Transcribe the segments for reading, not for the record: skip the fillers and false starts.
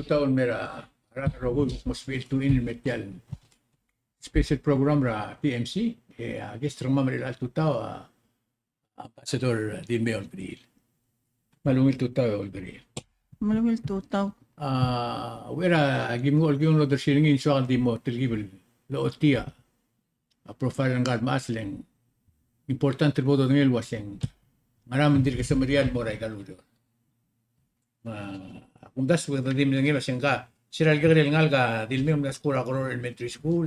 taon mera rogo mosbil tu in metial special program ra TMC guest rama mera tutao ambassador din me olbril malungil tutao olbril Malungil tutaw. wera gimol lo dersilingin so di mo tilgibel lo otia profile ng gad maasleng importante bodo ngel waseng maraming dir sa Marian mo ray kaludo kung das wala din ngel waseng ka siral gagrel ngal ka dilmem na school ako elementary school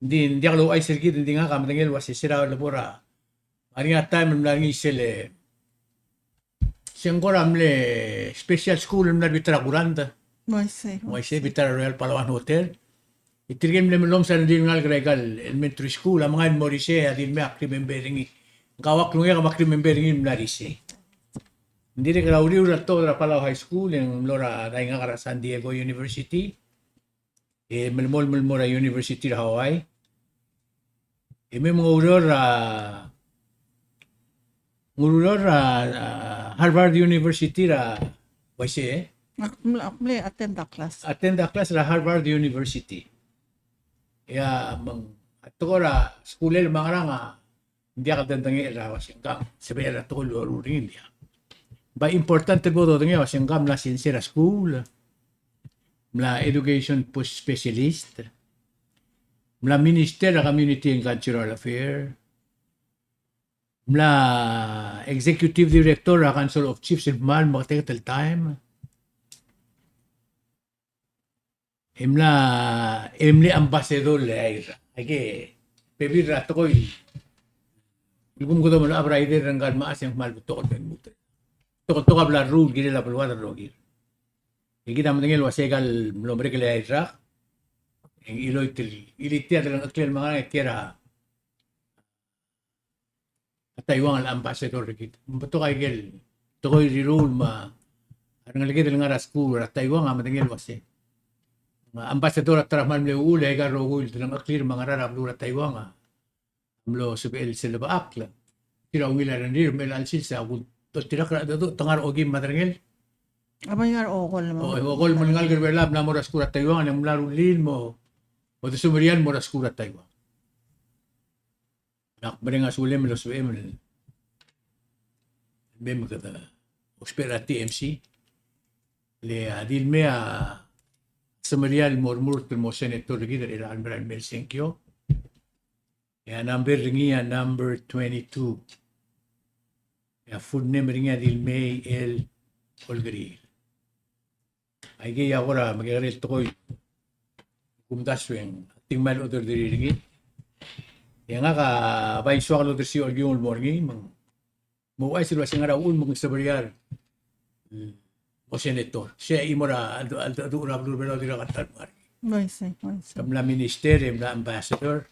hindi ako ay sirgit hindi nga kam ngel wasi sira labora ari nga time lang isele siyang amle special school na bitara kuranda Moise. Moise bitara Royal Palawan Hotel itirgem le lom sa din ngal gregal elementary school ang mga Morise adin me akri membering kawak lunga ka makri membering na rise hindi rin kalauli ura to ra Palaw High School yung lora dahil nga kara San Diego University melmol ra University ra Hawaii may mga uror Harvard University ra Moise Akmle attend the class. attend the class ra Harvard University. Ya ato ko ra schoolel mga nga hindi ka dandangi ra wasing kam sabi ra to lo rin ya. Ba importante po to nga wasing kam na sincere school. Mla education post specialist. Mla minister ra community and cultural affair. Mla executive director ra Council of Chiefs of Mal Magtegal time. Emle ambassador le aira. Age pebira to koy. Ilgum ko man abraider ng gan maas yang mal to ko ben mutre. To kabla rule gire la pelwada rogir. Igi na mangel wasegal lombre ke le aira. Eng iloitil ilitia dalang aklen mga tira. Taiwan al ambassador git. Beto kay gel. To koy rule ma. Ang lagi dalang ara school at Taiwan nga mangel wase. Ambassador at taraman le ule ga rogul dalang aklir mga rarap lura Taiwan nga amlo subel sila ba akla tira ungila ranir mel alsil sa kun to tira kra do tangar ogim madrangel Abang yar okol mo. ogol mo ngal gerwelab na moras kura Taiwan ang larulin mo o to sumerian moras kura Taiwan nak beringa sulem lo suem mem kada ospera TMC le adil mea Samarial murmur mo senator gider ila Admiral Melsenkyo. Ya number ringia number 22. Ya food name ringia dil May L. Olgari. Ay gaya ora magagaril to koy. Kumdasweng tingmal odor diri ringi. Ya nga ka bay swak lo si Olgyong morning mang mo ay sila singara ul mong Samarial. O senator. Siya imora adu urablo belo dira katal mar. Moise. Kamla minister, mla ambassador.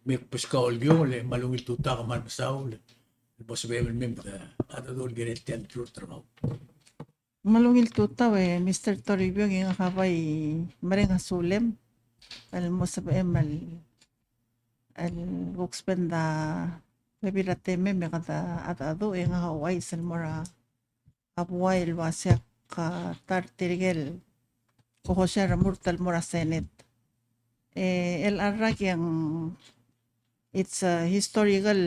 May puska olgyo le malungil tuta ka man masaw le. Boss bebel mem adu dol geret yan trabaho. Malungil tutaw Mr. Toribio nga kabay maring sulem. Al mo sa al gokspenda pebirate me kata atado nga Hawaii salmora abuay wasyak ka tartirigel ko Jose Ramurtal Mora Senate. El arrak yang it's a historical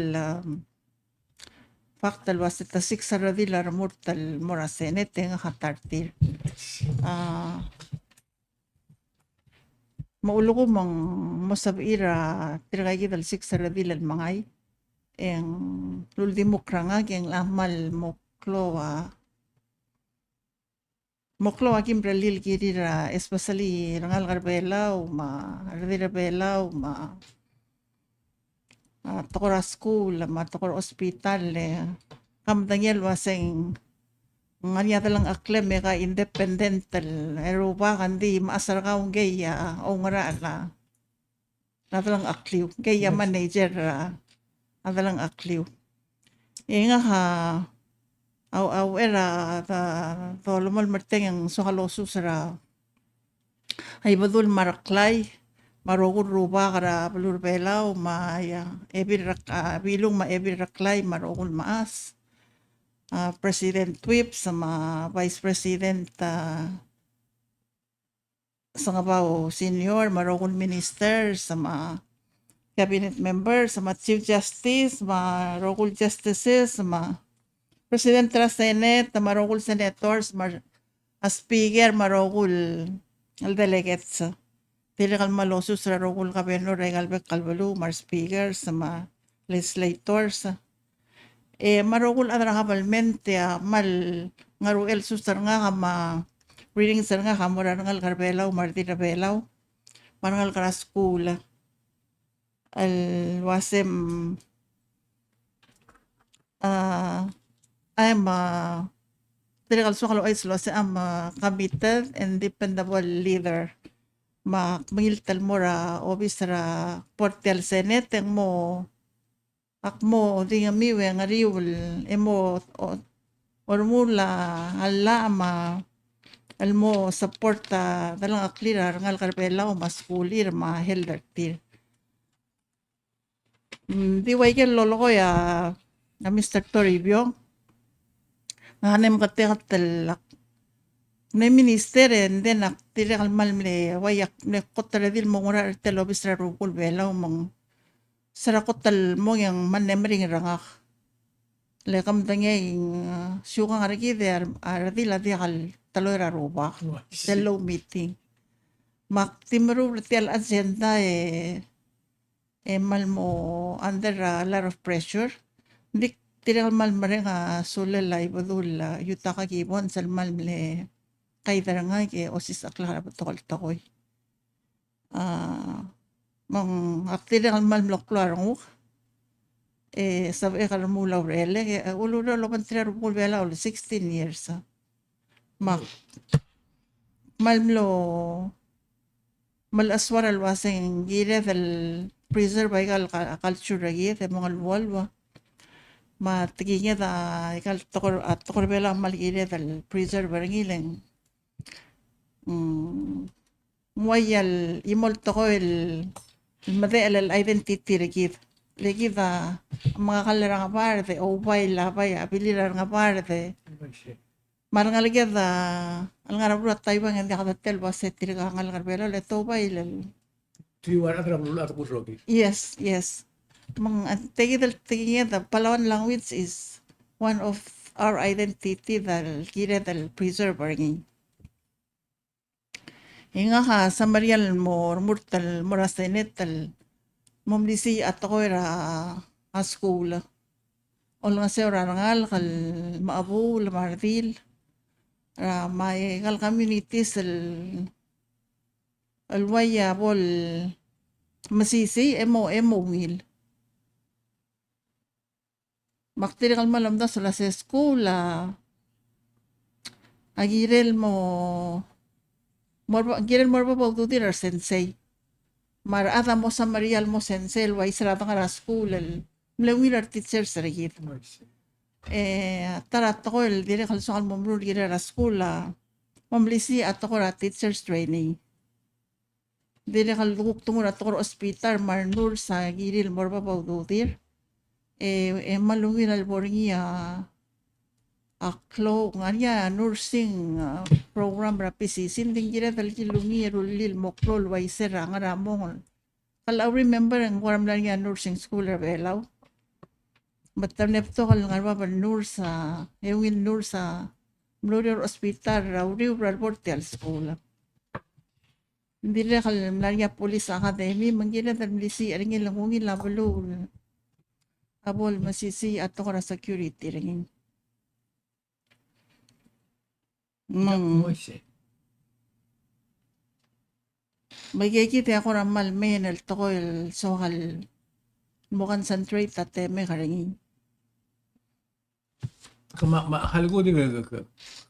factal wasit tasik saradila Ramurtal Mora Senate nga katartir. Maulo ko mang mosabira tiragay dal sik saradila mangay ang lultimok ranga yang lamal Moklo akim bralil kirira especially rangal garbelaw tokor school tokor hospital kamdangel waseng nganya talang aklem ka independent eroba kandi maasar ka gaya o ngara la natalang akliw gaya manager natalang akliw nga ha era to lumal marteng ang sokalosu sara ay badul maraklay marogun ruba kara balur belaw ma ebir bilung ma ebir raklay marogun maas President Whip, sama Vice President Sangabaw Senior, marokon Minister, sama Cabinet Member, sama Chief Justice, marokol Justices, sama President ng Senate, marokol Senators, Speaker, marokol Delegates. Dili kal maloso sa rokol kabeno regal bek kalbalu, Speaker, sama legislators. Marokol adra kabalmente mal ngaruel susar nga kama reading sir nga kamura ngal karbelaw marti rabelaw marangal kara school al wasem I'm Tirigal sukalo ay slo am committed and dependable leader mangiltal mo ra obis ra portal senate mo akmo di nga miwe nga riul emo ormula hala almo supporta dalang aklirar ngal karbelaw maskulir ma heldertir. Di way ken lolo ko ya na Mr. Toribio nga nem katel na minister and then tiri kalmal mle wayak ne kotra dil mo ngora telo bisra rukul belaw mong sarakotal mo yang manemring rangak lekam tangay syuka nga rigi der ardi la dial taloy roba telo meeting mak timru tial agenda mal mo under a lot of pressure dik tiri kalmal marenga sulelay badul yuta ka gibon salmal mle kay darangay ke osis aklara batokal takoy mang aktir ang malmloklarong sabi ka mo laurele ulo na lopan tira rupul bela 16 years mak malmlo malaswar alwaseng gire del preserve ay culture agi te mga walwa matiginya da ikal tokor bela malgire del preserve ngileng muayal imol toko المذاق للايدنتيتي لكيد mga kalarang aparte o bay labay abiliran nga parte marang aligid al ngarabro tayo bang hindi kadatel baset tiriga ngal karbelo leto bay Tiwara atra bulul at busogi. yes mang tigidal tigidal Palawan language is one of our identity dal kire dal preserving Inga ka sa Marial mo murtal morasenetal momlisi at ako era a school. Ol nga sa orangal kal maabul martil may kal communities alwaya bol masisi emo will. Maktiri kal malamda sa school agirel mo Giren morba pagtutir sensei. Marata mo sa Marial mo sensei, way sarata nga school, mlewin teacher sa rigid. Tarat ko, dire kalsongal mo mrul gira school, mamlisi at ako teacher's training. Dire kalukuk tungo at ako hospital, marnur sa giril morba pagtutir. Malungin alboringi aklo nganya nursing program rapisi sinding gira talki lungi rulil moklol waisera ngara mo kala remember ang waram lang ya nursing school rabelaw batam nepto kal ngarba pa nursa ewin nursa Memorial Hospital rauri portal school hindi na kal nalya police academy manggila tamlisi aring ilangungi labalo abol masisi ato kara security ringin Magkikita ako ramal menel toko sohal mo concentrate at teme karingin. Halgo di ka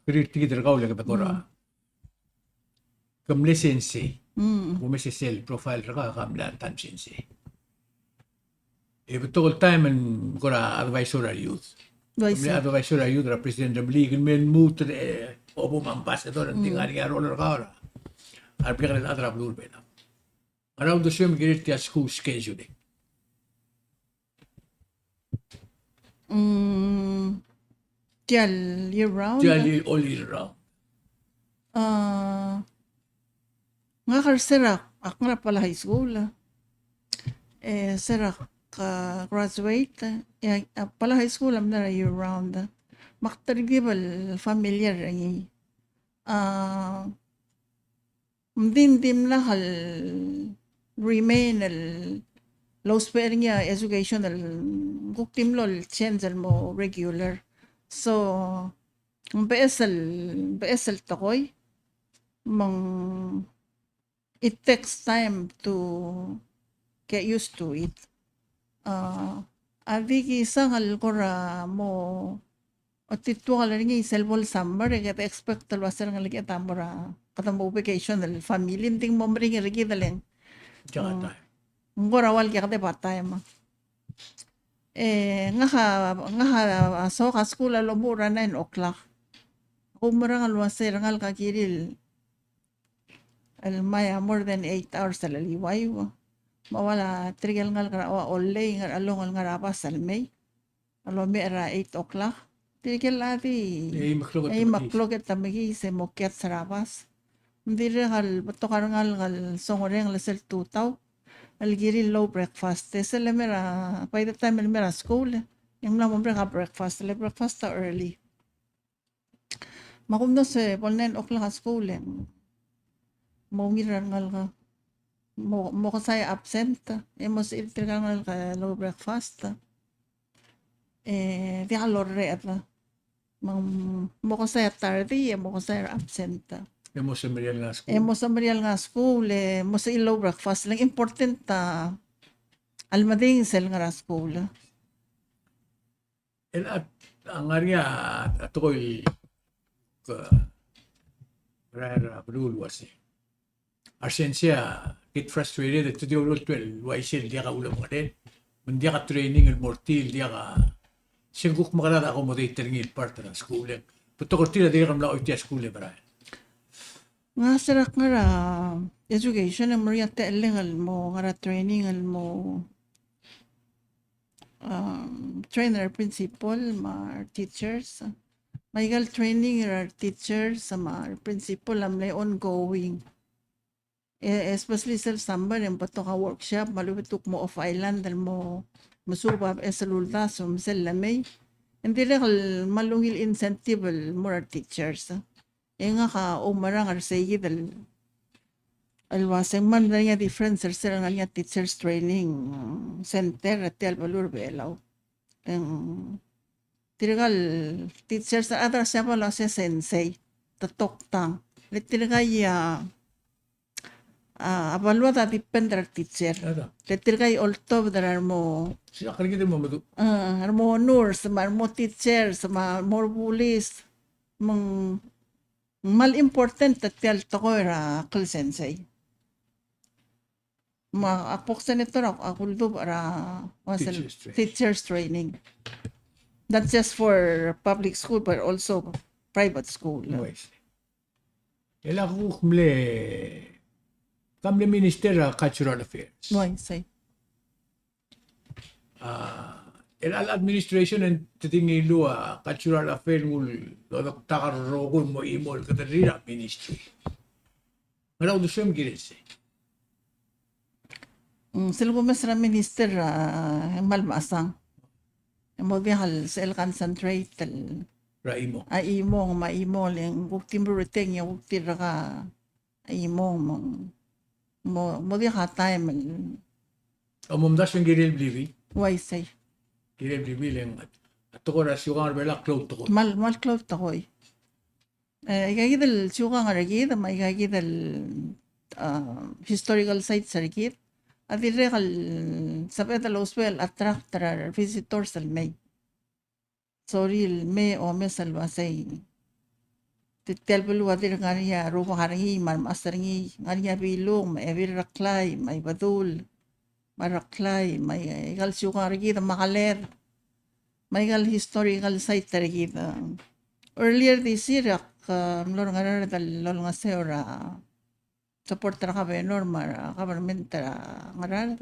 kritik kau lagi bakora. Kam lisensi. Kumisi self profile ka kamlan tansinsi. Betul time and kora advisory youth. Advisory youth representative league men move Opo ambassador ang tinggal niya roller ka. Arpika na atrap lul pena. Around the same grade tiya school scheduling. Tial year round. Jolly all year round. Nga serak akra pala high school. Serak graduate. Pala high school am na year round. Maktargibal familiar ay. Mdindim na hal remain al low spelling niya educational guktim lol change mo regular. So beesal takoy it takes time to get used to it. Adi sangal kora mo otitwa kalari selbol summer get expect talwasar ngalagi atamora katamo vacation al family ting mo mring rigi dalen. Tsaka tayo. Ngorawal kaya kate patay ma. Nga so ka school alomura 9 o'clock. Umurang alwasir ngal kakiril almaya more than 8 hours alaliway. Mawala trigal ngal karawa olay ngal along ngal rapas almay. Alomi era 8 o'clock. Trigal ati maklogat tamagi se mokyat sa rapas. Hindi rin bato karangal songoreng lasel tutaw. Algiri low breakfast. Tesa lemera, by the time lemera school, yung lang mong breakfast, le breakfast early. Makumno se, pol 9 o'clock school, mawingiran ngal ka. Mo kasaya absent, mo sa iltrigal ngal ka low breakfast. Di ka lorre at la. Mo kasaya tardy, mo kasaya absent. Emo sa Marial nga school. Mo sa Marial nga school, mo sa low breakfast lang important almading sel nga school. At ang nga at ako'y rare rule was Arsensya get frustrated at the old 12 why siya di ka ulam ka din. Hindi ka training ang mortil, di ka singkuk makarada accommodate ngil part ng school. Puto ko tila di ka mla oitya school Brian. Nga sarak nga education mo rin telengal mo nga training mo trainer principal ma teachers maigal training or teachers ma principal am lay ongoing especially sa summer yung pato ka workshop malubitok mo off island dal mo masubab sa lulta so masalamay hindi rin malungil incentive mo teachers nga ka umarang arsay dal alwaseng man na nga difference sa nga teachers training center at Albalur Belaw. Tirigal teachers sa other siya pala si sensei tatoktang. Tirigal abalwa ta depender teacher. Tirigal ultov darar mo. Siya karigit mo madu. Mo nurse, mo teachers, more police, mal important at tiyal to ko ra kal sensei. Apok sa nito ako do para teachers training. Not just for public school but also private school. Ela ko kamle minister cultural affairs. Why say? El administration and titingilo cultural affairs ngul takarrogon mo imol katarira ministry. Ngaraw do siyem girense. Sila masra minister malmasang. Mo bihal sa concentrate Raimo. Imong maimol yung buktim ruting yung buktir ka imong mo biha time. Mumdas yung giril blibi. Why say? Giril blibi lang at ko na siyang arbela cloud to ko. Mal cloud to ko. Ikagidal siyang aragid, may ikagidal historical sites aragid. At irekal sa Petalos well attract visitors al may. Sorry, may o may salwasay. Titelbulu wadir nga niya, rupa harangi, marmasarangi, nga niya bilong, may eviraklay, may badul, maraklay, may ikalsyo nga ragita, makaler, may ikal historical site ragita. Earlier this year, mlor nga rin lol nga seora, support na kami normal government nga rin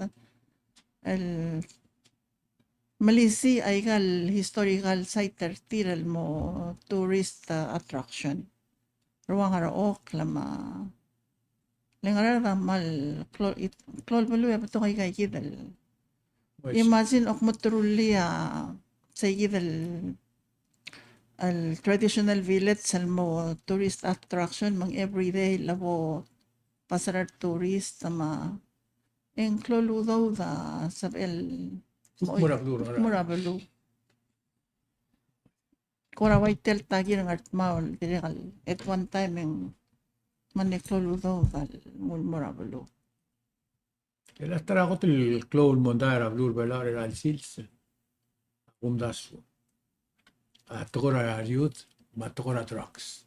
Malisi ay gal historical site tiral mo tourist attraction. Ruang haraok lama. Lengarar mal klol malu ya beto kay kidal. Imagine ok motoruli sa kidal al traditional village salmo tourist attraction mang everyday labo pasarar tourist sama en klolu daw da sabel Murak duro. murabalu. Kora waitel tagi ng art maul direkal at one time yung maniklolu daw dal murabalu. Ela tara ko til clown mondara blur belar al sils. Das. Tokora youth, ma tokora trucks.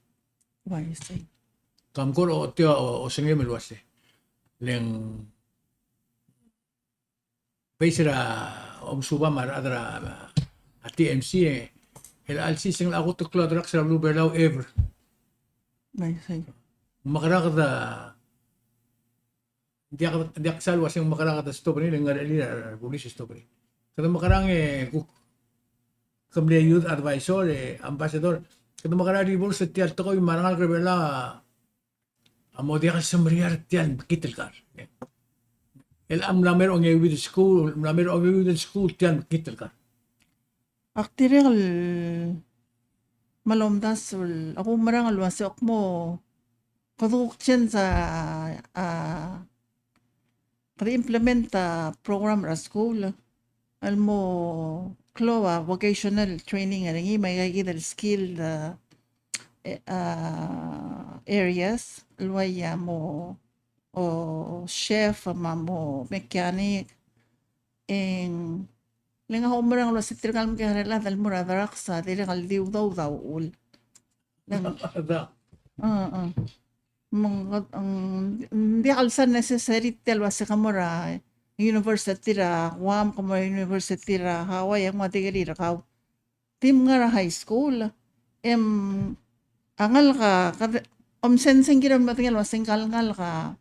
Why say? Kam ko o tio o sengem luase. Leng Paisera suba mar adra a TMC el al sis ang ako to cloud trucks ra blue belar ever. Why say? Makarakada di ako salwa siyang makarakada stop ni ngar ali police stop ni. Kada makarang kamle youth advisor ambassador kada makarang ribol sa tial to ko yung marangal rebela amo di ka samriar tial kitel kar. El am lamer on with school lamer on with school tial kitel kar. Aktirel malomdas ako marangal wasi ok mo kaduk chen sa kada implement program ra school almo kloa vocational training aringi may kagidal skill areas luaya mo o chef mo mechanic en lenga homerang lo sitirgal mo kaya dal muradarak sa direkal diw daw ul lang hindi kalsa necessary telwa sa kamura university ra Guam como university ra Hawaii ang matigari ra kaw tim nga ra high school angal ka sensing kiram matingal wasing kalngal ka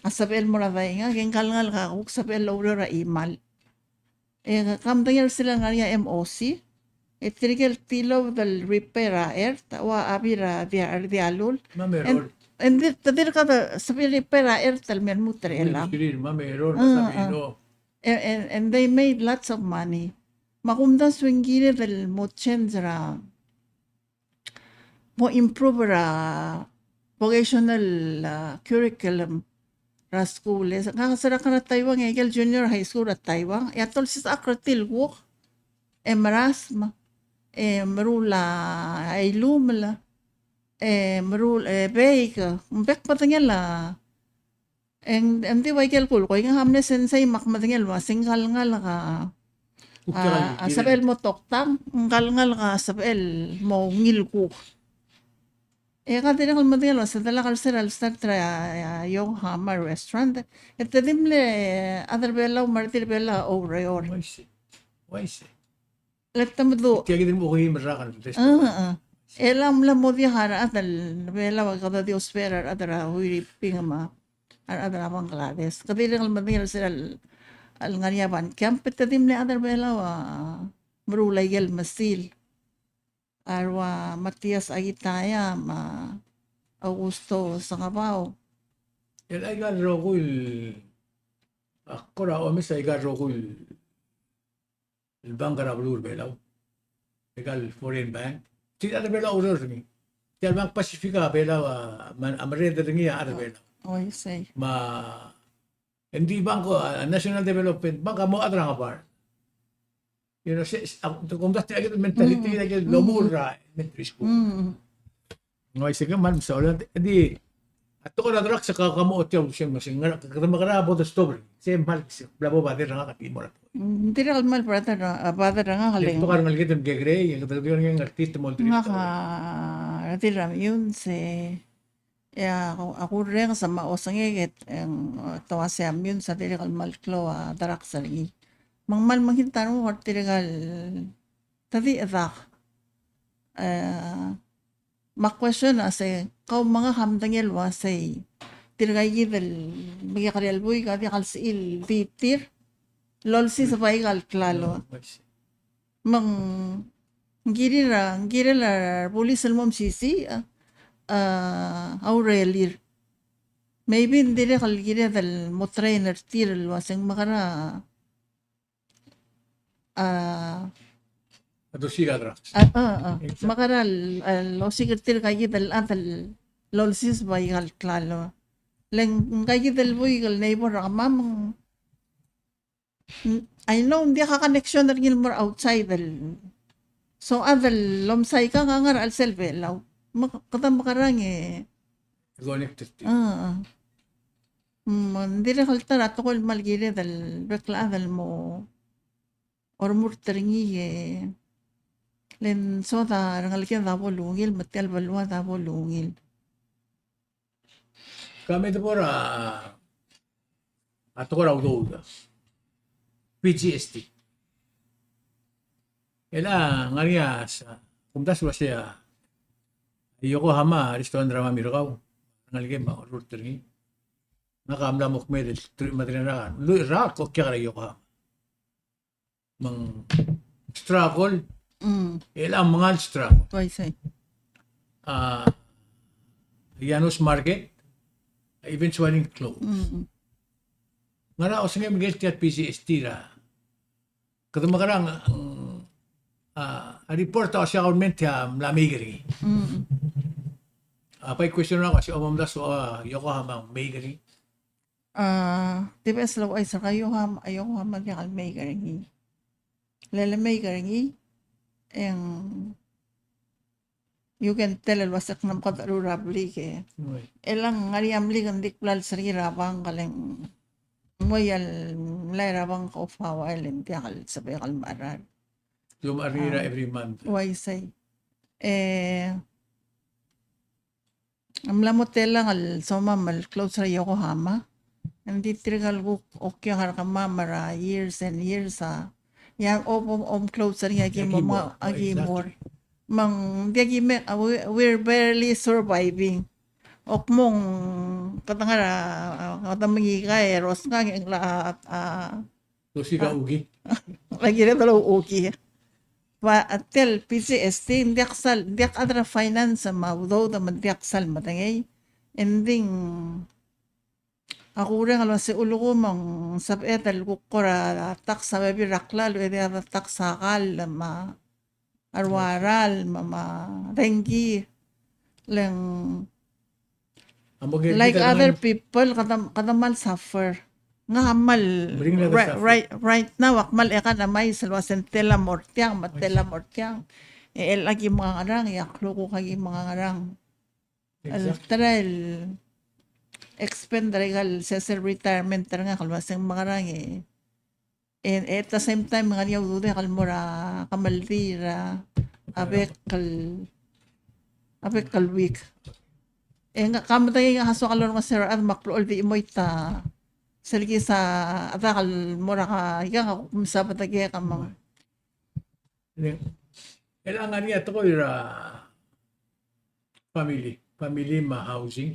asabel mo ra nga kalngal ka kung sabel lo ra imal kamtangir sila nga niya MOC itirigel tilo del repair wa abira dialul Mamerol. and tadir ka sabel repair talmer mutrela Mamerol masabino. And they made lots of money. Makumda swingire del mochendra mo improve ra vocational curriculum ra school. Kakasara ka na Taiwan ngayal junior high school ra Taiwan. Yatol sis akratil wok. Marasma. Marula ailumla. Marula beika. Mbek patangyan la. And di waikel kul ko nga hamne sensei makmatangel wa singal ngal ka sabel mo toktang ngal ka sabel mo ngilku kadiri kal matangel wa sa dala kal seral start tra yung Hammer restaurant dimle other bella martir bella over Why say? lettamdo Kaya din mo ko himrakan. elam la mo di hara atal bella wa kada di osperar adara huiri pingama adara bang klades kadiri kal matangel seral al ngariaban kampet dimle adar bella wa brulay gel masil arwa Matias Agitaya ma Augusto Sangabaw El ay gan rokul akora o misa ay gan rokul el bangara blur belaw. Egal foreign bank. Ti ada belaw order ni. Ti al bank Pacifica belaw man amre de ngi ada belaw. oh you say Hindi bangko National Development Bank mo adra nga par. You know, kung dati agad mentality agad lomura elementary school. Ngoy sige man sa ulan di ato ko na drak sa kakamuot yung siyang masing makarabo the story. Same hal blabo ba dira nga kapimo ra. hindi rin kalmal brother nga kaling Ito karang algit ng gegre yung katagyo ng artista mo nga ka ratiram yun si ako rin sa maosangigit ang tawa siya yun sa diri kalmal klo darak sa ringi mangmal manghintan mo dirigal tadi adak ma-question na say kau mga hamdangel wa say tirgay del magyakarial buy ka di kalsil titir lolsi sa paigal klalo mang ngiri la police almom sisi Aurelir maybe hindi rin kalgiri dal mo trainer tir waseng makara Ato siga drugs. Exactly. makara lo sikirtir kayi dal lolsis ba igal klalo leng kayi dal boy igal neighbor mamang I know hindi ka connection na rin more outside dal so adal lomsay ka ngar al selve law kata makarang Connected. hindi rin kaltar ato ko malgiri dal bekla dal mo or murteringi len so da rangal kya da lungil matel balwa da lungil Kami ito po ato ko raw doon. PGST. Ela ngariya sa kumtas ba siya Yokohama restaurant drama mirakaw. Ngalike ma router ni. Nakamla mo kmed madrinarakan. Lu ra ko kya kara Yokohama. Mang struggle ela mga struggle. why say Janus Market eventually closed. Ngara o sige miguel tiat PGST ra. Kada makarang a report ako siya government ya mlamigri. Apay question ako si Omam das Yokohama Maigri. tibes law ay sa kayo ayaw magyakal may garingi lele may garingi you can tell wasak nam kadarurabli ke elang ngariam ligan dikplal sri rabang kaleng moyal lay rabang ka ufawa elen tiyakal sabay kalmarar Yung arira every month. why say amla mo telang al soma mal close ra Yokohama hindi trigal ko okay har ka mamara years and years yang om close ra yagi mo mga agimor mang diagi me we're barely surviving ok mong katangara katamangi ka ros nga ang lahat So siga ugi. lagi na talo okay pa atel PCST diak adra finance maudo da diak sal matangay ending ako rin alam si ulo ko mang sabetal kukura tak sa baby raklal edi ada tak sakal ma arwaral mama rengi leng like other people kadamal suffer nga hamal Bring na the right now akmal eka na may salwasen tela mortiang matela mortiang lagi mga ngarang yaklo ko kagi mga ngarang al expend regal sa retirement nga kalwaseng mga ngarang and at the same time mga niyaw dude kalmora kamaldira abek kal week nga kamatay nga haso kalor nga sir at maklool di imoy ta salgi sa atakal mura ka yang ako sa patagya ka mga Kailangan niya ito ko family ma housing.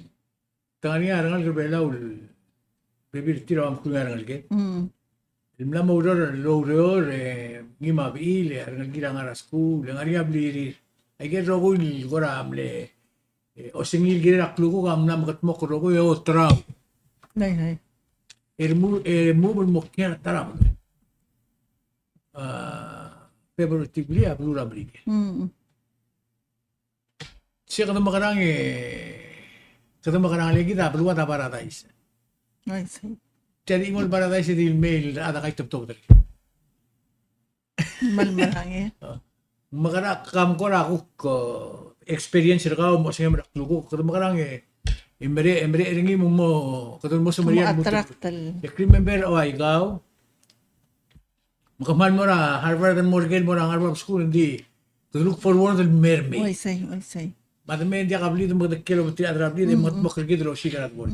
Tangan niya rangal gabela bibir tira am kunga rangal ke. Limla mo lo ngi mabil rangal gila ngara school rangal niya bliri. Ay get rogo ni gora amle o singil gira kluko kam na magat mo ko rogo yo traw. nay Mubul mo kya taram. February tigli ablu rabli. Siya kada makarang lagi da ablu ta paradise. I see Jadi ingol paradise di mail ada kay top dari. malmarang Makara kam ko ra ko experience ra mo siya makluko kada makarang Emre ringi mo katulad mo sa Maria mo. attractal Remember ikaw makaman mo na Harvard and Morgan mo na Harvard School hindi to look forward to mermaid. I say Madame dia kabli mo da kilo ti adra bli mo makrigi dro sigarat mo.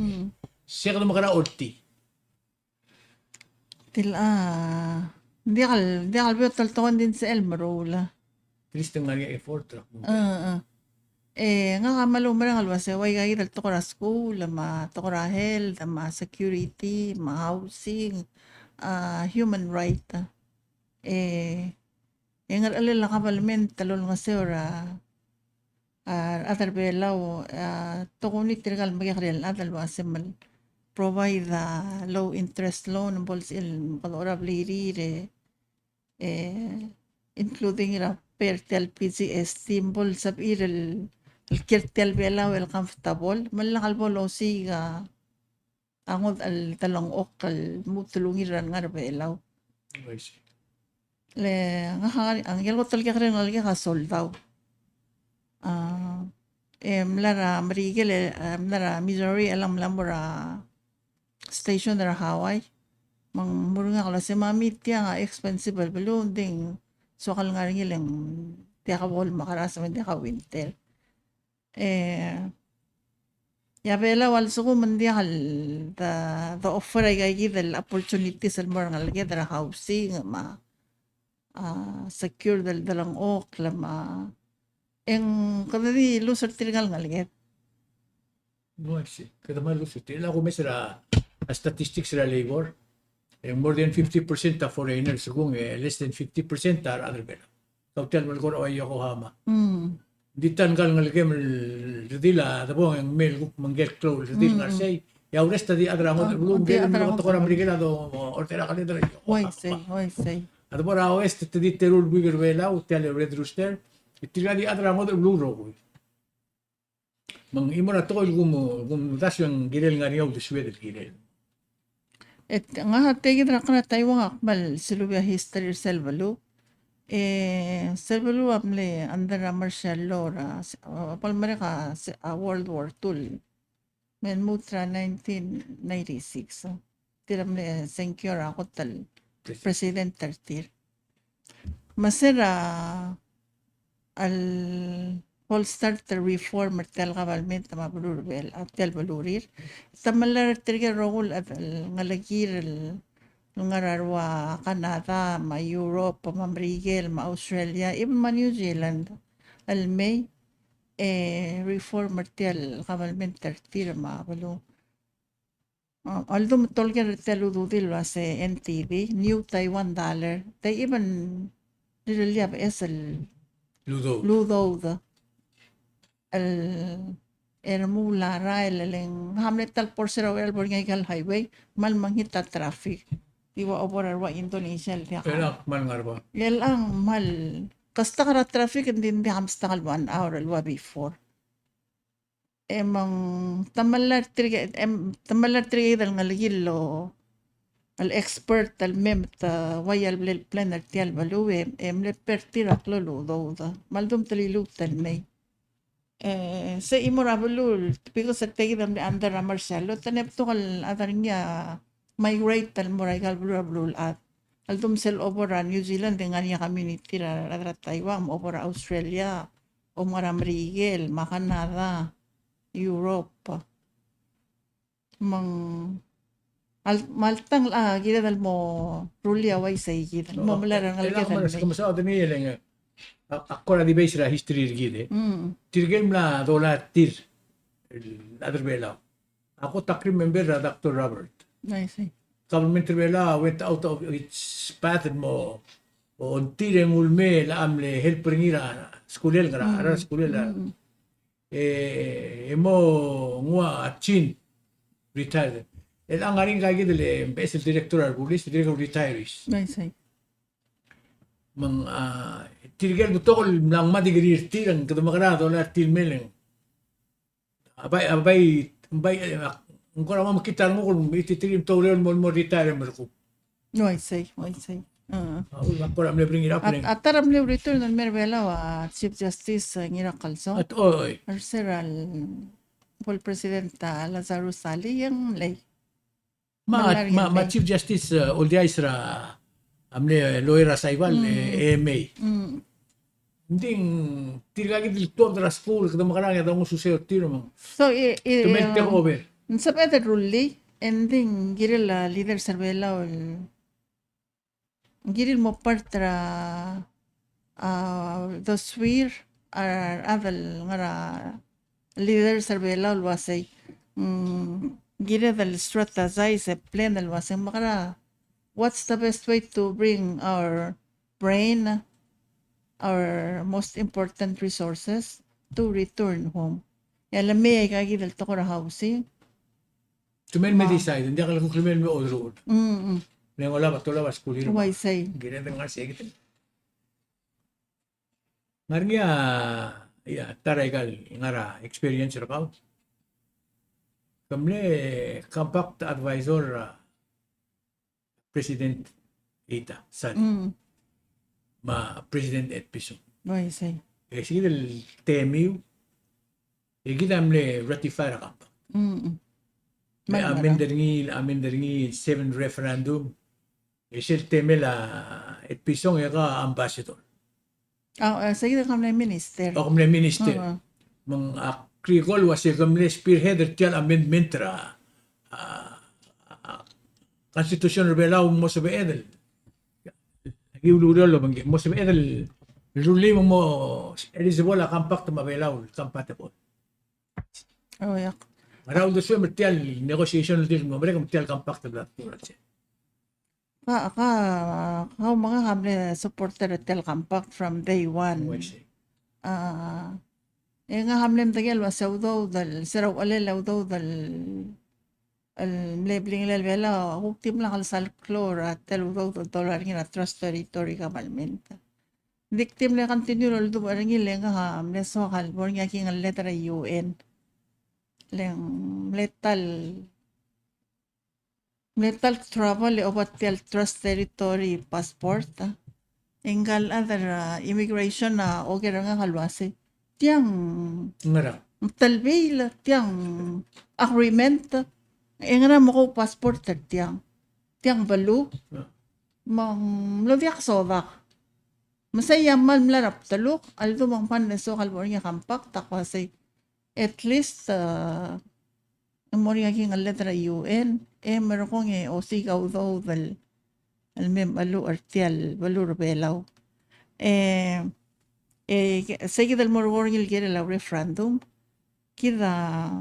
Siya ka makara orti. di kal betal tawan din sa Elmarola Kristeng Maria effort ra mo. nga kamalumarang alwase way kaya dal to kora school ma to kora health ma security ma housing human right Engar alila kabalmen talol nga seora adal belaw tokoni tirgal magikrel adal wasemal provide low interest loan bols il padora blirire including ira pertel PCS bol sab irel el kertel belaw el comfortable malakal bolo siga angod al talong okal mutulungiran nga belaw I see. le ang yelgo talga kare nalga ka soldaw mlara marigel mlara Missouri alam lamora station na Hawaii mang murunga kala si mami tiya nga expensive balon ding so kal nga rin lang tiya ka bol makarasa man tiya ka winter ya bela wal so ko man tiya kal the offer ay give the opportunities al more nga lagi the housing ma secure dalang ok lama kadadi loser tirgal nga lagi No, I see. Kada malus ito. Ila ko may sila statistics sila labor. More than 50% are foreigners. Kung less than 50% are other bela. Kautel mal ko ay Yokohama. Ditan kal ngal kem dila tabo ang mail ko manggel close dil ngasay. Ya resta di adra mo bulong gel mo to ko Amerikana do ortera kali dra. Why say Ato para oeste te di terul bigger bela o tele red rooster. Itira di adra mo bulong ro. Mang imo na to gum tasyon girel nga niyo diswed girel. et nga tegi dra kana taiwan akbal silubya history selvalu selvalu amle andara martial law palmare ka World War II men mutra 1996 tiramle secure ako tal president tartir masera al Polestar reform tel kabalment tama bulurbel at tel balurir tamalar tirga rogul at ngalagir ngararwa Canada ma Europe ma Brigel ma Australia even ma New Zealand al May reform tel kabalment tartir ma balu although tolger tel ududil wase NTV New Taiwan dollar they even nilaliab esel ludo el mula rail leng hamlet tal por sero el por ngal highway mal manghita traffic iwa operar wa Indonesia el Pero man ngarba. yel ang mal kasta kara traffic hindi hamsta kal 1 hour el wa before emang tamalar triga dal ngalgilo al expert al mem ta wayal blel planer tial baluwe le pertirak lo do maldum talilu tal may sa imorabulul because sa tegi dam under Marcelo tanep to kal niya migrate tal moray kal blul at aldum sel obora New Zealand dengan niya community ra Taiwan obora Australia o maramrigel ma Canada Europe mang maltang gila dal mo rulia way say gila mo malarang alga dal como sa odni yeleng akkora di base ra history gide. Tirgem la dola tir other bela. Ako takrim member ra Dr. Robert. I see. Government bela went out of its path mo on tireng ulme la amle helper ngira skulel gara ara skulel mo ngwa chin retired. El angaring kagi dele es el director al police director retirees. I see. Mang tirgel butokol lang madigrir tirang kadumagana dolar tilmeleng. Abay kung kung makita mo kung ititirim tawrel mo retire mo ko. No, I see. Ako ram le bring it up. At taram le return ng Merbela wa Chief Justice ngira kalso. At oy. Arseral Pol Presidenta Lazaro Sali yang lay. Ma Chief Justice Oldia Isra amne lawyer sa iwal AMA. Ding tirgagi del tour de la school kada makarang ya damo suseo tiro mo. So To make take over. sa pwede ruli ending giril leader Serbela giril mo partra the swir aval ngara leader Serbela wasay giril dal strategize plan dal wasay makara what's the best way to bring our brain our most important resources to return home. Yan may kagi dal to ko housing. Tumen me decide, hindi ka lang krimen me odro. Mm. Nang wala ba tula ba school hiro. Why say? Ginete nga sige. Ngarnya ya taray kal ngara experience ra ka. Kamle compact advisor President Ita Sani. Ma President et piso. Why say? Sige del temiu. Kita amle ratify ra ka. May amin daringi 7 referendum. Isil temela et pisong ka ambassador. Sige na kami minister. O kamle minister. Mang krikol was kamle spearheader tiyan amendment ra Constitution rebelaw mo sa beedel. Giuluro lo bang mo sa beedel. Ruli mo eligible a compact mabelaw compatible. Oh, yak. Around the swim tial negotiation deal mo mereka tial compact na turat. How mga kami supporter tel compact from day one. Nga hamlem tagel wasawdaw dal siraw alelaw daw dal labeling lelvela huktim lang kalsal klor at telwaw dollar nga trust territory kamalmenta. Victim le continue lol do arangi lenga ham le so halbor nga king letter UN. Leng lethal travel obatel trust territory passport. Enggal other immigration na okay nga halwase. Tiang Ngara. talbay tiang agreement nga mo ko passport tiang balu mang lodiak sodak masaya man larap taluk aldo mang pan so kalbor nga kampak takwa say at least mo nga king letra UN meron ko nga o sigaw daw dal almem alu artial balu rebelaw sige dal morgorgil kira la referendum kida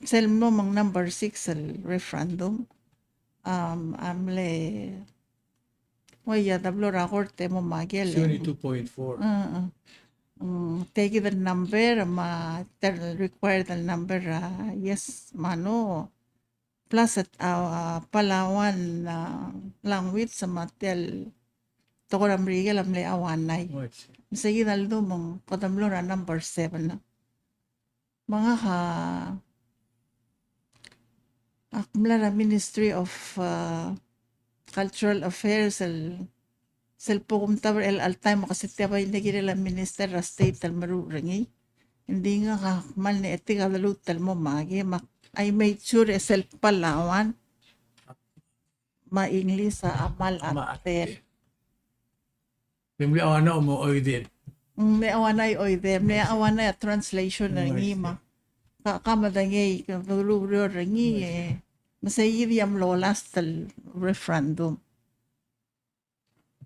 sel mo mang number 6 al referendum amle waya tablo ra korte mo magel 72.4. Take the number require the number yes mano plus at Palawan language sa matel tokoram rigel amle awanay sige daldo mong katamlo ra number 7 na mga akmla na Ministry of Cultural Affairs sel pokum tabar al time kasi tabay nagiri la minister ra state tal marurangi hindi nga kakmal ni etika dalutal mo magi I made sure sel Palawan ma-English sa amal ater Memli awana mo oy din. may awanay may awanay translation na ngima kamadangay kaluluro rangi masayiri am lolas tal referendum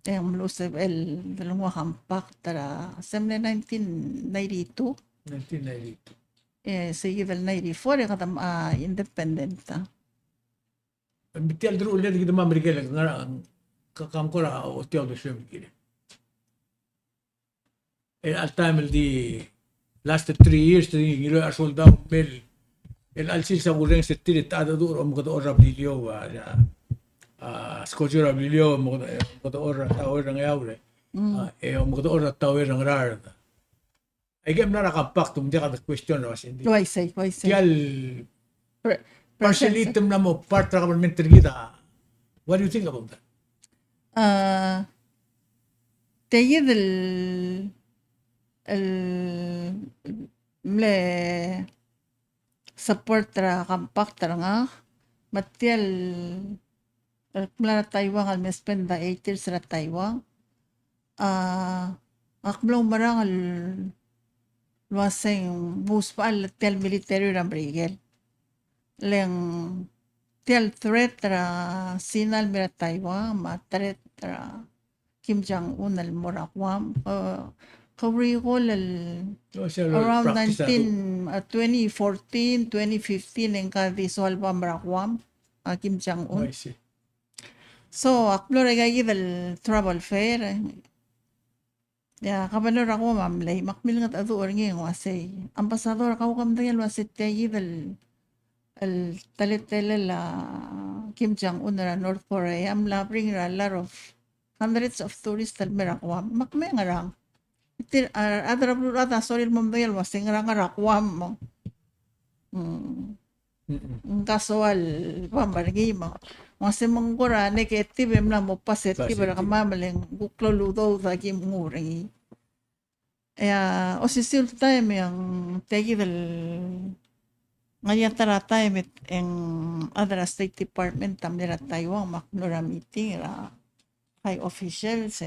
lo sa dalawang hampak tara semne 1992 sa yivel 94 katam independent Bitial dru ulit kita mamrigel ngara kakamkora o tiyaw do swim kire. At time di lasted 3 years to ngiro sold out mel alsil sa ureng sa tilit ada do mo ko orab dilio skojura bilio mo ko ora tawer ng yawre mo ko ora tawer ng rar ay gem na nakapak tum di ka question was hindi why say tial partially item na mo part ra parliamentary kita. What do you think about that? تجد مle support ra kampak nga matial mla Taiwan al mespenda 8 years ra Taiwan akblo marang al luaseng muspa al tel military ra brigel leng tel threat ra sinal mira Taiwan ma threat ra Kim Jong-un al morakwam recall around 2014 2015 en ka dissolve morakwam Kim Jong-un so aklo regay dal travel fair Ya, kabanor ako mamlay, makmil nga adu or ngayon wasay. Ambasador ako kamdayan wasit tayo el talitele la Kim Jong-un ra North Korea am labring ra lot of hundreds of tourists tal merakwam makme nga rang itir adra brada soril mamdayal wasing ra nga rakwam mo kasual pamargi mo wasi manggura negative em na mo paset ki bara kamamaleng buklo ludo sa kim nguring o sisil time yang tegi del ngayon taratay mit ang other State Department tamira Taiwan maknura meeting ra high officials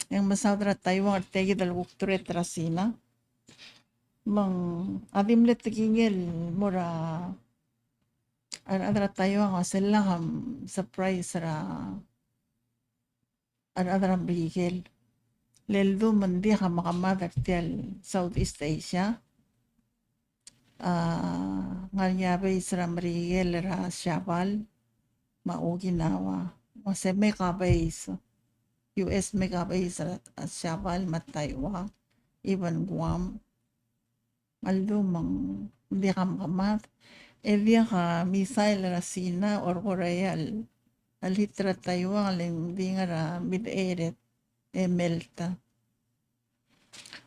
yang masadra Taiwan tegi dal wukture trasina mang adim let tingel mura adra Taiwan wasela ham surprise ra adra bigel leldo mandi ha makamadar tial Southeast Asia ngalyabay Isra Miguel ra Shabal mauginawa kasi may kabay US may kabay sa Shabal mataywa even Guam malumang hindi ka makamat dia ka missile ra Sina or Korea alhitra Taiwan hindi nga ra mid-eret melta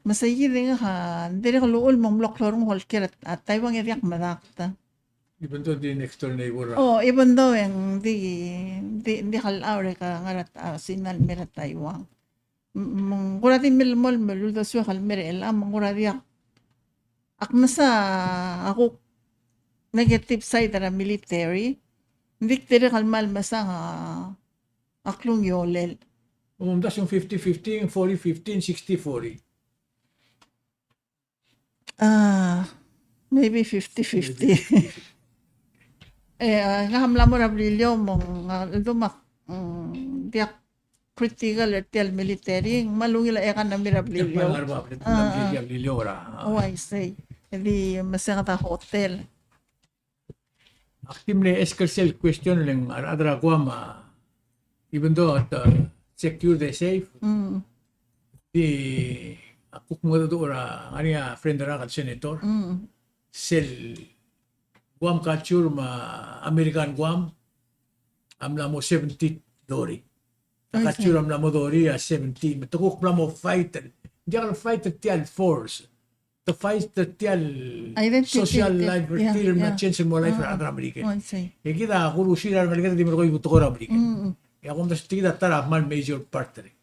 masayid nga ha hindi ka luol mong bloklor mo holkir at Taiwan iriyak madakta. Even though the next door neighbor. Even though yung di halaw ka ngarat sinal mera Taiwan. Mengurati milmol meluldo suwa kalmere elam mengurati ak nasa ako negative side ra military. Hindi tere kalmal masa nga aklong yolel. Das yung 50-50, 40-15, 60-40. Maybe 50-50. Nga hamla mo na brilyo mong lumak diak critical ertial military malungila ekan na mira brilyo. I say. Hindi masakata hotel. Aktimle eskersel question lang adra Guam even though secure the safe. Di ako kung ora ania friend ra kat senator. Sel Guam culture American Guam amla mo 70 dori. Culture amla mo dori 70. Matukok amla mo fighter. Hindi ka fighter tial force. The fighter tial social life still na change mo life ra American. E kita kurusira American di mo ko yuto American. E ako mas tigda tara mal major part rin.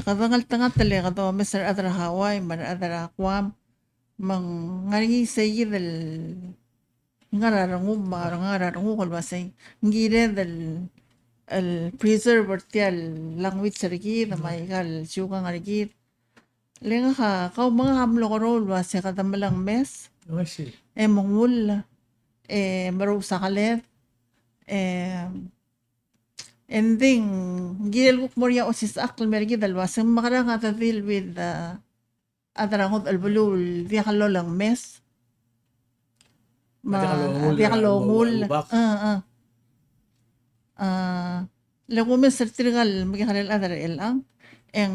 Kadangal tanga tali kato Mr. Adra Hawaii man Adra Guam mang ngaringi sayi del ngararangu kalbasay ngire del el preserver tial language sarigi na maikal suka ngarigi lenga ka kau mga hamlo ko rol wase kadamalang mes mongul marusa kalet ending gilel ko morya osis akl mergi dalwa sem makara nga deal with adarangod albulul di kalo lang mes di kalo ngul lagu mes sertrigal magihalal adar elang en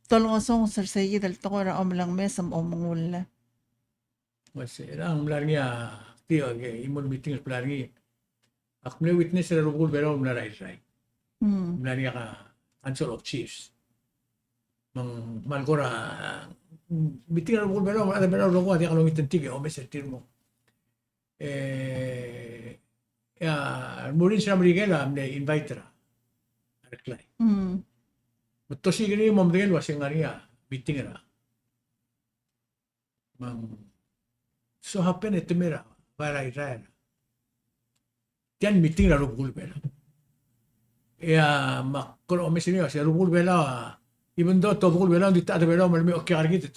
tolongosong sersegi dal tokora omlang mes am omngul mas ang larnya tiyo imon meeting larnya akme witness ra rugul pero na right. Larnya ka Council of Chiefs. Mang malkora meeting ra rugul pero ada pero rugul di kalong itantig o mes mo. Murin sa Miguel amne invite ra. Reply. But si gani mo Miguel wasing ngariya meeting ra. Mang so happen etimera para Israel. Tiyan meeting na rugul bela. Makro mesiniyo si rugul bela even though to rugul bela di ta bela malmi okay argit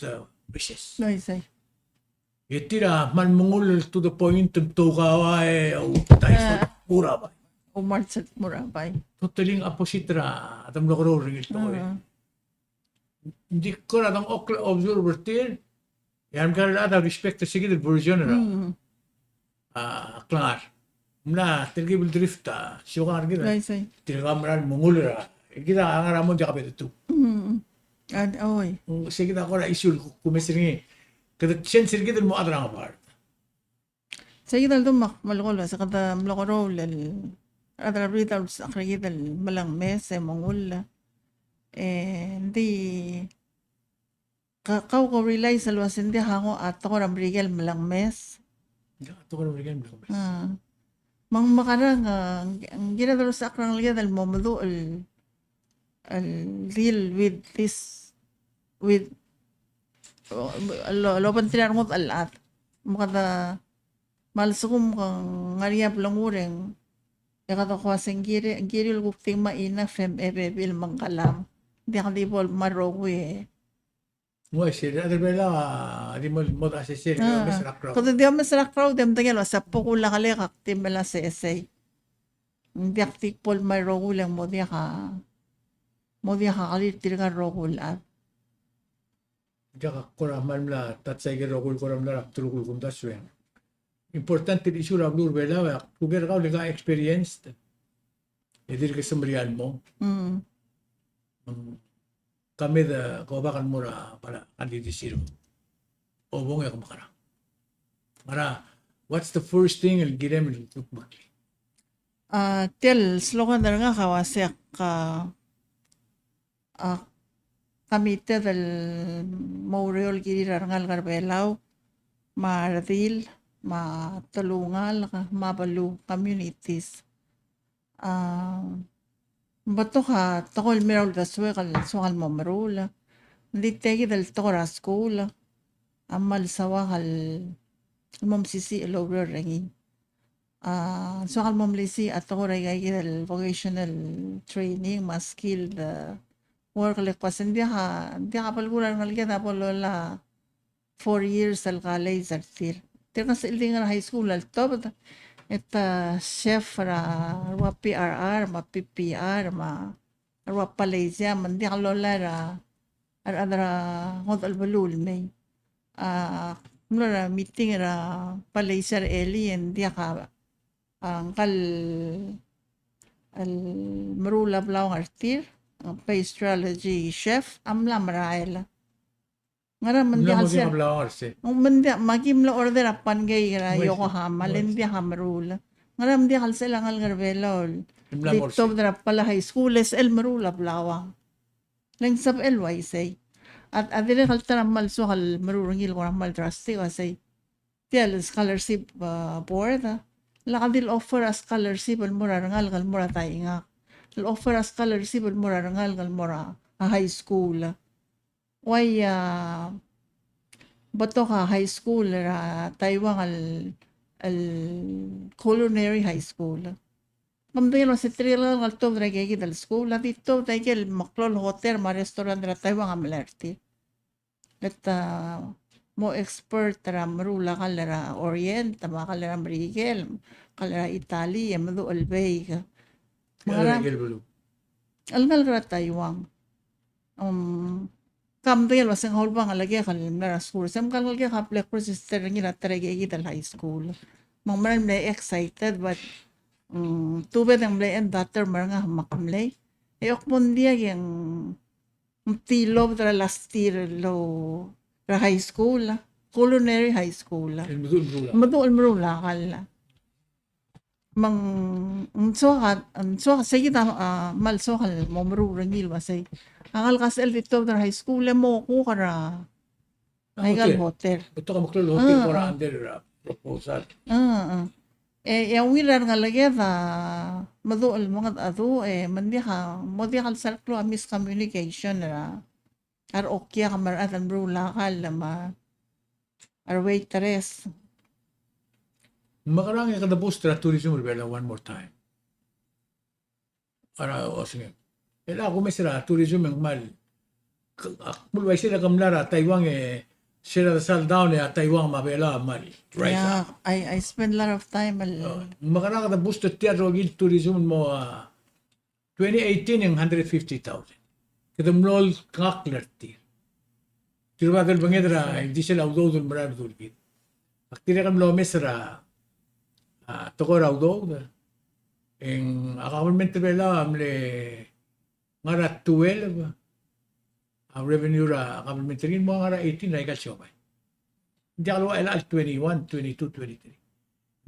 wishes. No say. Itira man mungul to the point to kawa o tayo mura ba. Umartsat mura ba. Totaling opposite ra atam lo ro ringit to. Hindi ko na tang observer tiyan. Yan ka ada respect sa sige version ra. Klar. Mula tergibil drift siya ka argit. Right say. Tira maran mungul ra. Kita ang ramon di kapit ito. oy. Sige na ako na isul kumesiringi. Kada chen sirgi del mo adrang apart. Sige dal dumak malukol sa kada mlokorol adra rita sa akriya dal malang mes mongol hindi kau ko realize alwas hindi hango at ako ramrigel malang mes. Ito ko na rin bro. Mang makarang ang ginadalo sa akrang liya dal momado al deal with this with loban tinarmot alat makada malsukum kang ngariap lang ureng yakata ko asing giri gupting maina fem ebebil mangkalam di ka di pol marogue Mo sir, adal bela di mo asisir ko mes rakro. kung di ako masarap crowd dem tangel sa pukula kalekak timela sa essay hindi aktik pol marogue lang mo di ka kalit tiraga rogue at Jaka kora malmla tatsay gero kul koram la tulukul kum taswen. Importante di sura blur bela wa kuger ka uliga experienced. Edir ke sembrian mo. Kami da kabakan mo na para kandidisiro. Obong ya kumakara. Mara, what's the first thing il girem il tukmakli? tel slogan na nga kawasek ka kamite del Montreal girirangal garbelaw maradil matulungal mabalu communities bato ka tokol merol da suwekal suwal mamarula hindi tegi del tora school amal sawakal mamsisi lower rangi suwakal mamlisi at tokoray gay del vocational training mas skilled work like pas hindi ka palguran ngalga tapos lola 4 years al college artir tir kasi ilingan high school al top ita chef ra PRR ma PPR ma ra Malaysia mandi ka lola ra adra ngod al balul may mula meeting ra Malaysia alien dia ka ang kal al marula blaw artir pastryology chef amla maraela ngara mandi Mula mo halser din kablawar si. mandi magim la order apan gay ra Wais. Yokohama lendi hamarula ngara mandi halser langal garbelol Mula mo dito dra pala high school es el marula blawa leng sab el waisay at adire kaltara mal so hal marurungil ko mal trusty wasay tel scholarship board lakadil offer a scholarship al murarangal gal muratay nga offer a scholarship al murarangal gal mura a high school why bato ka high school ra Taiwan al culinary high school Mamdino si Trila ng alto na gigi dal school at ito tayo maklol hotel ma restaurant ra Taiwan ang malerti at mo expert ra marula kalara Orient tama kalara Marigel kalara Italy madu albay ka Mara gelbulu. algal ra Taiwan kam tayo wasang holbang alagay kalimna school sam kalgal ka plek pro sister nila tarege dal high school mamaran na excited but tubed ang blay and daughter maranga makamlay ayok mundia yung tilob tra last year lo ra high school culinary high school Mudul brula. maduol marula kala mang so sige ta mal so kal mo marurangil wasay angal kasel dito tra high school mo ko kara ay gal hotel Ito ka maklol hotel for under proposal. yung wilar nga lagi maduol mga ado mandi kal sarklo miscommunication ra ar okya kamar atan bro lakal ma ar waitress Makarang yung kadabos tra tourism urbela one more time. Para o sige. Ela ako may sila tourism yung mal. Mulway sila kamlara Taiwan sila sal down Taiwan mabela mal. Right. yeah I spend a lot of time Makarang kadabos tra teatro gil tourism mo 2018 yung 150,000. Kadamlol kaklerti. Tiruwagal bangedra hindi sila udodol marami tulgit. Aktira kam lo mesra toko raw do en akamen bela amle ngara 12 ang revenue ra government rin mo nga ra 18 na ikat siya ba. Hindi ka luwa ila 21, 22,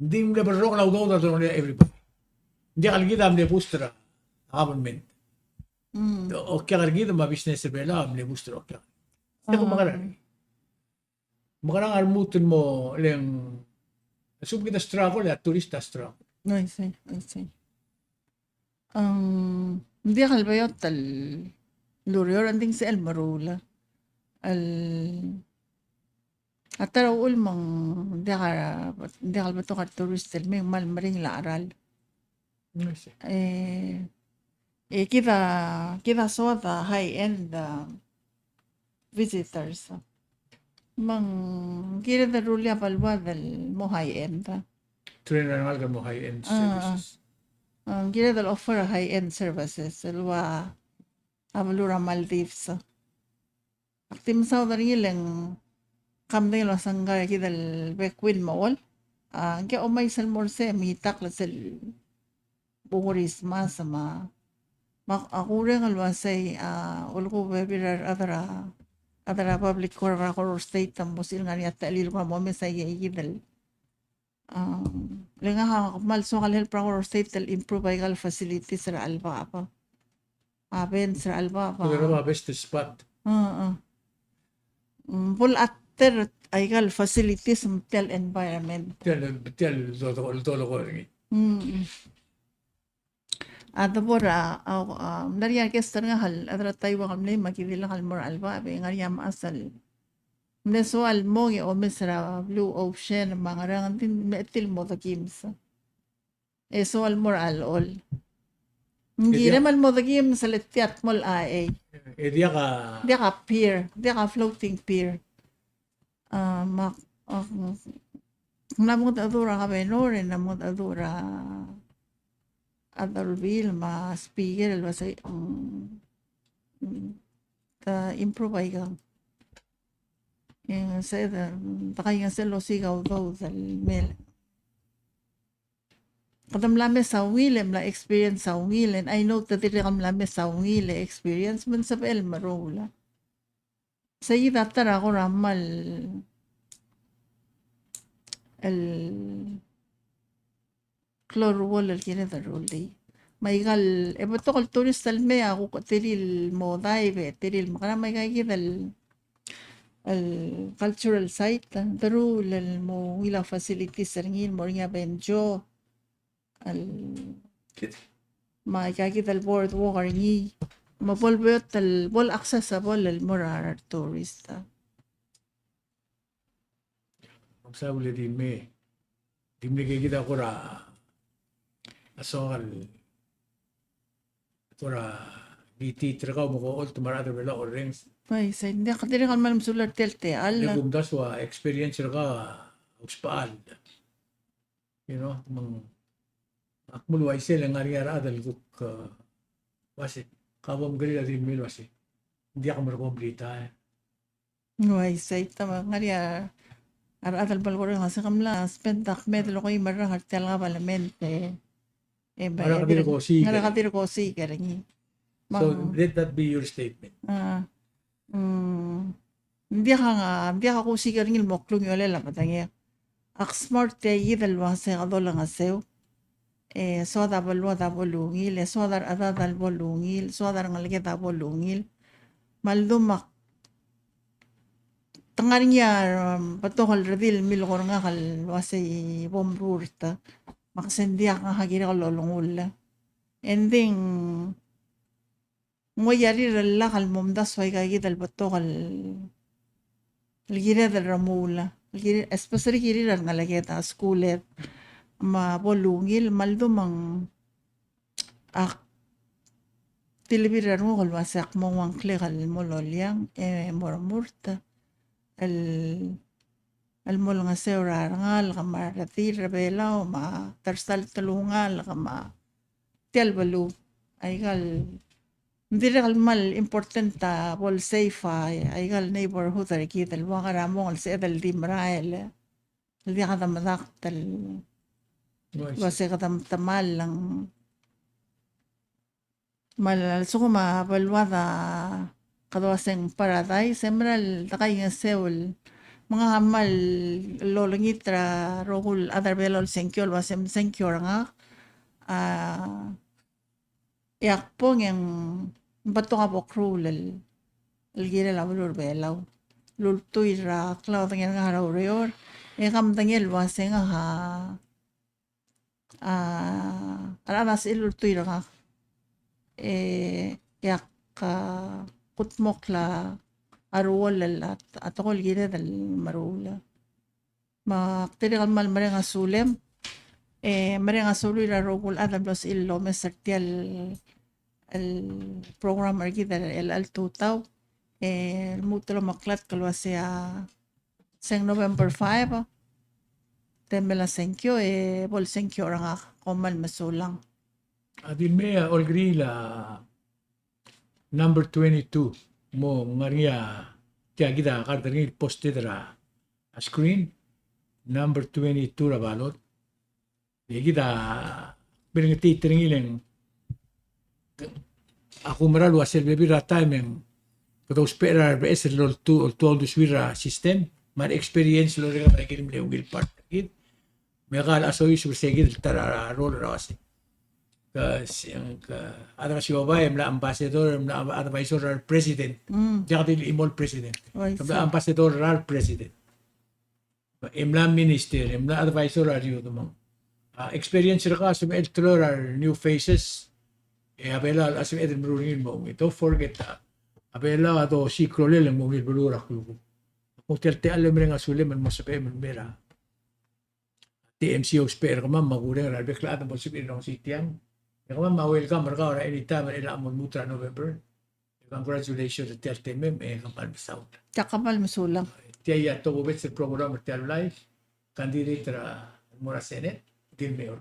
23. Hindi mo na barok na udaw na doon everybody. Hindi ka lagi dam ne booster government. Mm. O kaya lagi dam business bela ne booster o kaya. Hindi ko makarani. Makarang almutin mo lang asum kita struggle ya turista struggle. I see, I see. Hindi kalbayot tal lurior anding sa El Marula. Atara ulmang hindi kalbato ka tourist may malmaring laral. Kita soda high-end visitors. Kira da rulya palwa dal mo high-end. Train na nga mo high-end services. Kira dal offer high-end services. Alwa Avalura Maldives. Aktim sa dari lang kamday lo sanggar kidal Bekwin Mall. Kaya umay sal morse mitak la sal bukuris sama ako rin alwasay ulko bebirar adara public or state tambusil nga niya talil ko mo mesay igidal lenga ha malso kalhel pra state tal improve ay facilities sa alba pa aben sa alba pa Pero ba best spot. Full atter ay facilities tel environment. Tel tolo ko rin. Ato pora nariya kestar nga hal adra tayo kamne makilila hal mor alba be nga yam asal. Neso almo ge o mesra blue ocean mga rangan tin metil mo ta kimsa. Eso almor alol. Hindi naman mo ta kim sa letiat mol ay. Dia ka Pier, dia ka floating pier. Namot adura ka benore namot adura Adorville ma speaker alwasay ta improve ay ka yung sa takay nga sa losigaw daw sa mel kadamlame sa Willem la experience sa Willem I know that it kadamlame sa Willem experience man sa El Marula sa ida tara ko ramal el Clorwall al kina daruli. Maigal ebato kal tourist talme ako tiril mo dive tiril makana may kay al cultural site darul al mo ila facilities ringin mo nga benjo al may kay al boardwalk ringi mapolbot al bol accessible al morar tourist. Magsabuli di me. Dimni kita ko ra asal tora BT trakaw mo ko all tumarada bela orange. Ay, sa hindi ka din kan malam sulat telte ala. Nagumdas wa experience ka uspaan. You know, akmul wa isel ang ariara adal guk wasi kabam gali di mil wasi. Hindi ako makompleta. Ay, sa tama ngaria adal balgoro nga sa kamla spentak medlo ko imara hartel nga balamente. Nakakadir ko si karingi. So let that be your statement. Hindi ka ko si karingi moklong yung alala patangya. Ak smart te yidal wase kadola nga sew. Soda balwa da bolungil, sodar adadal bolungil, sodar ngalge da bolungil. Maldumak tangarnya patokal radil milkor nga kal wase bombrurta. Makasendiya ka hagira ka lolongula. Ending mo yari rala kal momdas way kagi dal bato kal gira dal ramula. Especially kiri ran ngalageta schoolet ma bolungil maldo mang tilibiran mo kal wasak mo wangkle kal mololyang mormurta almol nga sewra ngal kamarati rebela ma tersal telungal kama tialbalu ay gal hindi rin mal important bol safe ay gal neighborhood ay kita luwa ka ramong sa edal di marael hindi ka tamadak wase ka tamal lang mal so ko mabalwa kadwaseng Paradise, Emerald, takay nga Seoul, mga hamal, lolongit ra, rohul, other belol, senkyol, wasem senkyol nga, yak po ng bato nga po krulal, algira la ulur belaw, lultuy ra, klaw tangil nga haraw reyor, ekam tangil waseng ha, alanas ilultuy ra nga, yak kutmok la, arwol at atokol gira dal marula. Maktirikal mal marang asulem, marang asuloy la rogul adam los illo mesartial el program argida el altutaw, mutro maklat kalwa siya seng November 5, tembela senkyo, bol senkyo ra nga komal masulang. Adin me olgri la number 22 mo ngaria kaya kita kartangil posted ra a screen number 22 ra balot. Di kita pinangiti tringileng ako maral wasel bebi ra time yang kata uspera beser lol tu swira system mar experience lo rega pakilim le ungil part kit megal asoy sursegid tara rol ra wasi yang ada si Obay mla ambassador mla advisor al president jadi imol president mla ambassador al president mla minister mla advisor al yu tumang experience ra ka sum eltror new faces abela asim edin brungin mo ito forget abela ato si krolel mo ngil bulura ko kung telte alam nga sulim mo sa payment mera TMCO spare ka man maguleng ra bekla at mo sipin ng sitiang kung ma-welcome ka ora anytime ila amon mutra November. Congratulations at telte mem kampal bisaw. Tsakamal masulang. Tiya to go sa program at live candidate ra mura Senate din mayor.